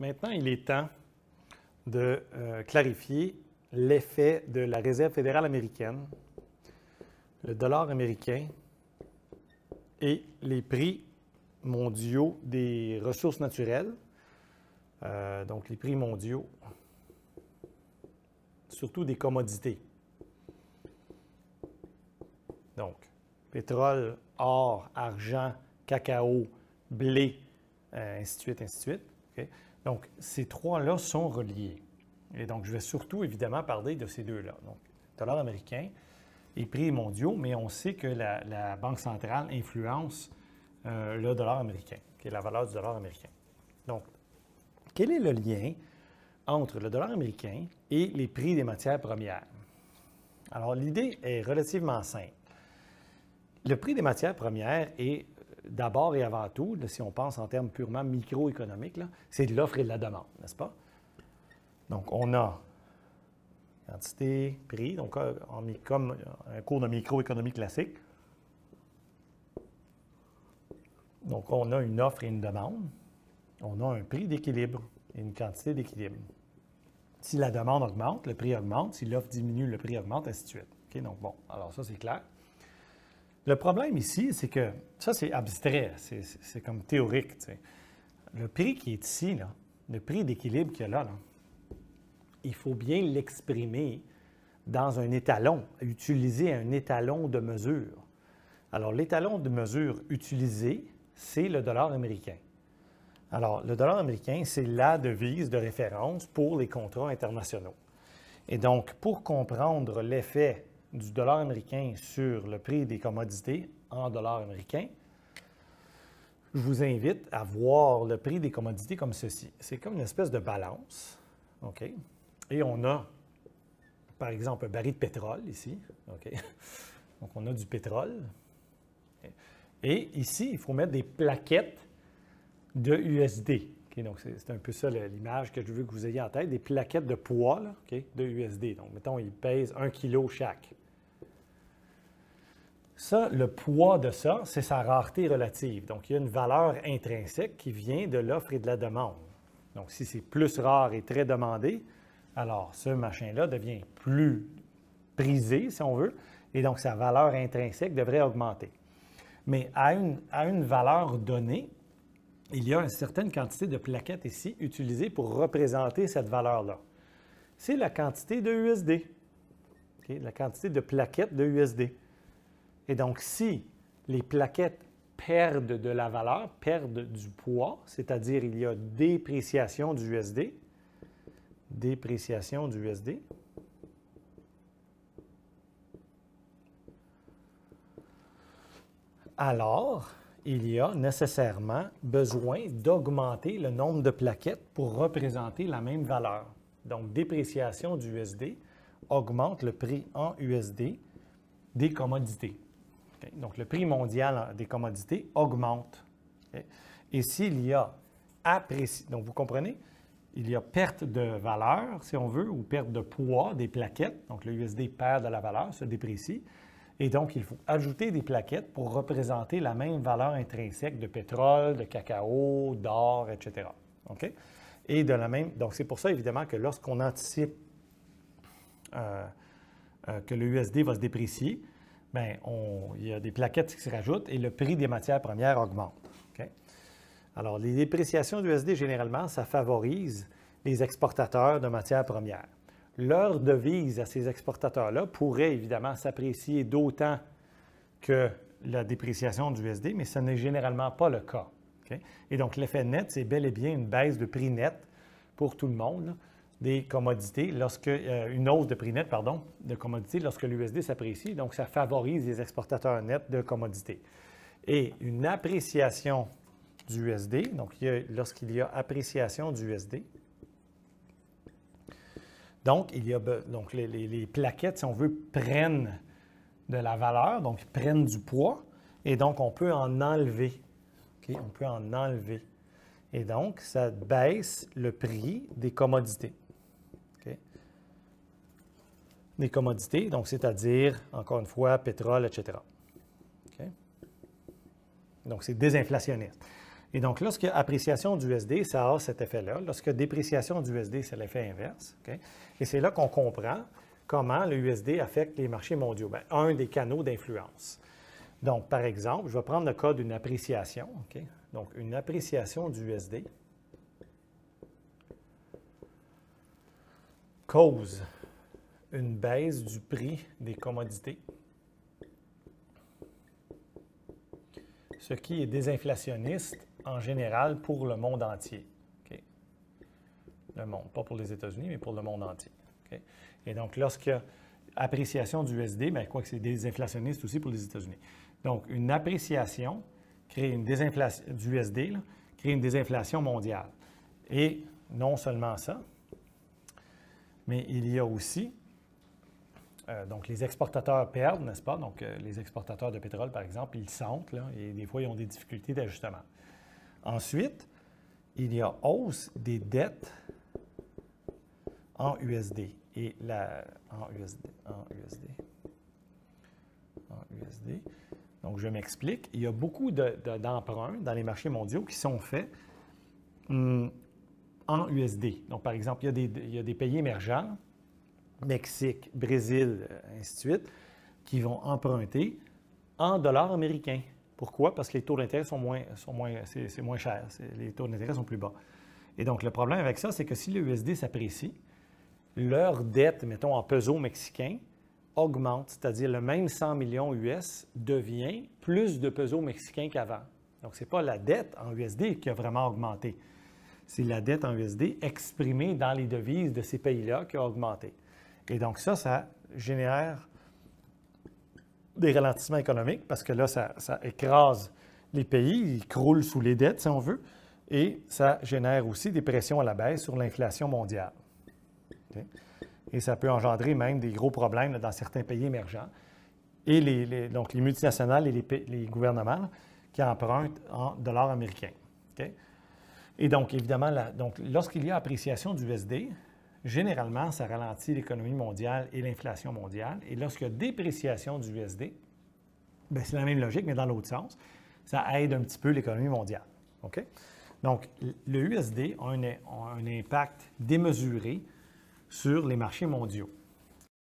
maintenant, il est temps de clarifier l'effet de la Réserve fédérale américaine, le dollar américain et les prix mondiaux des ressources naturelles, donc les prix mondiaux, surtout des commodités. Donc, pétrole, or, argent, cacao, blé, ainsi de suite, ainsi de suite. Okay? Donc, ces trois-là sont reliés. Et donc, je vais surtout, évidemment, parler de ces deux-là. Donc, dollar américain et prix mondiaux, mais on sait que la Banque centrale influence le dollar américain, qui est la valeur du dollar américain. Donc, quel est le lien entre le dollar américain et les prix des matières premières? Alors, l'idée est relativement simple. Le prix des matières premières est d'abord et avant tout, là, si on pense en termes purement microéconomiques, c'est de l'offre et de la demande, n'est-ce pas? Donc, on a quantité, prix, donc comme un cours de microéconomie classique. Donc, on a une offre et une demande. On a un prix d'équilibre et une quantité d'équilibre. Si la demande augmente, le prix augmente. Si l'offre diminue, le prix augmente, ainsi de suite. Okay? Donc, bon, alors ça, c'est clair. Le problème ici, c'est que ça, c'est abstrait, c'est comme théorique. Tu sais. Le prix qui est ici, là, le prix d'équilibre qu'il y a là, il faut bien l'exprimer dans un étalon, utiliser un étalon de mesure. Alors, l'étalon de mesure utilisé, c'est le dollar américain. Alors, le dollar américain, c'est la devise de référence pour les contrats internationaux. Et donc, pour comprendre l'effet du dollar américain sur le prix des commodités en dollars américains, je vous invite à voir le prix des commodités comme ceci. C'est comme une espèce de balance, OK? Et on a, par exemple, un baril de pétrole ici, OK? Donc, on a du pétrole. Et ici, il faut mettre des plaquettes de USD. Okay? Donc, c'est un peu ça l'image que je veux que vous ayez en tête, des plaquettes de poids là, okay, de USD. Donc, mettons, ils pèsent 1 kg chaque. Ça, le poids de ça, c'est sa rareté relative. Donc, il y a une valeur intrinsèque qui vient de l'offre et de la demande. Donc, si c'est plus rare et très demandé, alors ce machin-là devient plus prisé, si on veut, et donc sa valeur intrinsèque devrait augmenter. Mais à une valeur donnée, il y a une certaine quantité de plaquettes ici utilisées pour représenter cette valeur-là. C'est la quantité de USD, okay? La quantité de plaquettes de USD. Et donc, si les plaquettes perdent de la valeur, perdent du poids, c'est-à-dire il y a dépréciation du USD, alors il y a nécessairement besoin d'augmenter le nombre de plaquettes pour représenter la même valeur. Donc, dépréciation du USD augmente le prix en USD des commodités. Okay? Donc, le prix mondial des commodités augmente. Okay? Et s'il y a appréciation, donc vous comprenez, il y a perte de valeur, si on veut, ou perte de poids des plaquettes. Donc, le USD perd de la valeur, se déprécie. Et donc, il faut ajouter des plaquettes pour représenter la même valeur intrinsèque de pétrole, de cacao, d'or, etc. OK? Et de la même, donc, c'est pour ça, évidemment, que lorsqu'on anticipe que le USD va se déprécier, bien, il y a des plaquettes qui se rajoutent et le prix des matières premières augmente. OK? Alors, les dépréciations du USD, généralement, ça favorise les exportateurs de matières premières. Leur devise à ces exportateurs-là pourrait évidemment s'apprécier d'autant que la dépréciation du USD, mais ce n'est généralement pas le cas. Okay? Et donc, l'effet net, c'est bel et bien une baisse de prix net pour tout le monde là, des commodités, une hausse de prix net, pardon, de commodités lorsque l'USD s'apprécie. Donc, ça favorise les exportateurs nets de commodités. Et une appréciation du USD, donc lorsqu'il y a appréciation du USD, donc, les plaquettes, si on veut, prennent de la valeur, donc prennent du poids, et donc on peut en enlever. Okay? On peut en enlever. Et donc, ça baisse le prix des commodités. Okay? Des commodités, donc c'est-à-dire, encore une fois, pétrole, etc. Okay? Donc, c'est désinflationniste. Et donc, lorsque appréciation du USD, ça a cet effet-là. Lorsque dépréciation du USD, c'est l'effet inverse. Okay? Et c'est là qu'on comprend comment le USD affecte les marchés mondiaux. Bien, un des canaux d'influence. Donc, par exemple, je vais prendre le cas d'une appréciation. Okay? Donc, une appréciation du USD cause une baisse du prix des commodités, ce qui est désinflationniste en général pour le monde entier. Okay? Le monde, pas pour les États-Unis, mais pour le monde entier. Okay? Et donc, lorsque appréciation du USD, bien, quoi que c'est désinflationniste aussi pour les États-Unis. Donc, une appréciation crée une désinflation du USD, là, crée une désinflation mondiale. Et non seulement ça, mais il y a aussi, donc les exportateurs perdent, n'est-ce pas? Donc, les exportateurs de pétrole, par exemple, ils sentent, là, et des fois, ils ont des difficultés d'ajustement. Ensuite, il y a hausse des dettes en USD. Et en USD. Donc, je m'explique. Il y a beaucoup d'emprunts dans les marchés mondiaux qui sont faits en USD. Donc, par exemple, il y a des pays émergents, Mexique, Brésil, ainsi de suite, qui vont emprunter en dollars américains. Pourquoi? Parce que les taux d'intérêt c'est moins cher. Les taux d'intérêt sont plus bas. Et donc, le problème avec ça, c'est que si le USD s'apprécie, leur dette, mettons en pesos mexicains, augmente, c'est-à-dire le même 100 millions US devient plus de pesos mexicains qu'avant. Donc, ce n'est pas la dette en USD qui a vraiment augmenté. C'est la dette en USD exprimée dans les devises de ces pays-là qui a augmenté. Et donc, ça génère des ralentissements économiques parce que là, ça écrase les pays, ils croulent sous les dettes, si on veut, et ça génère aussi des pressions à la baisse sur l'inflation mondiale. Okay? Et ça peut engendrer même des gros problèmes là, dans certains pays émergents. Et donc les multinationales et les gouvernements là, qui empruntent en dollars américains. Okay? Et donc, évidemment, lorsqu'il y a appréciation du USD, généralement, ça ralentit l'économie mondiale et l'inflation mondiale. Et lorsqu'il y a dépréciation du USD, c'est la même logique, mais dans l'autre sens, ça aide un petit peu l'économie mondiale. Okay? Donc, le USD a un impact démesuré sur les marchés mondiaux.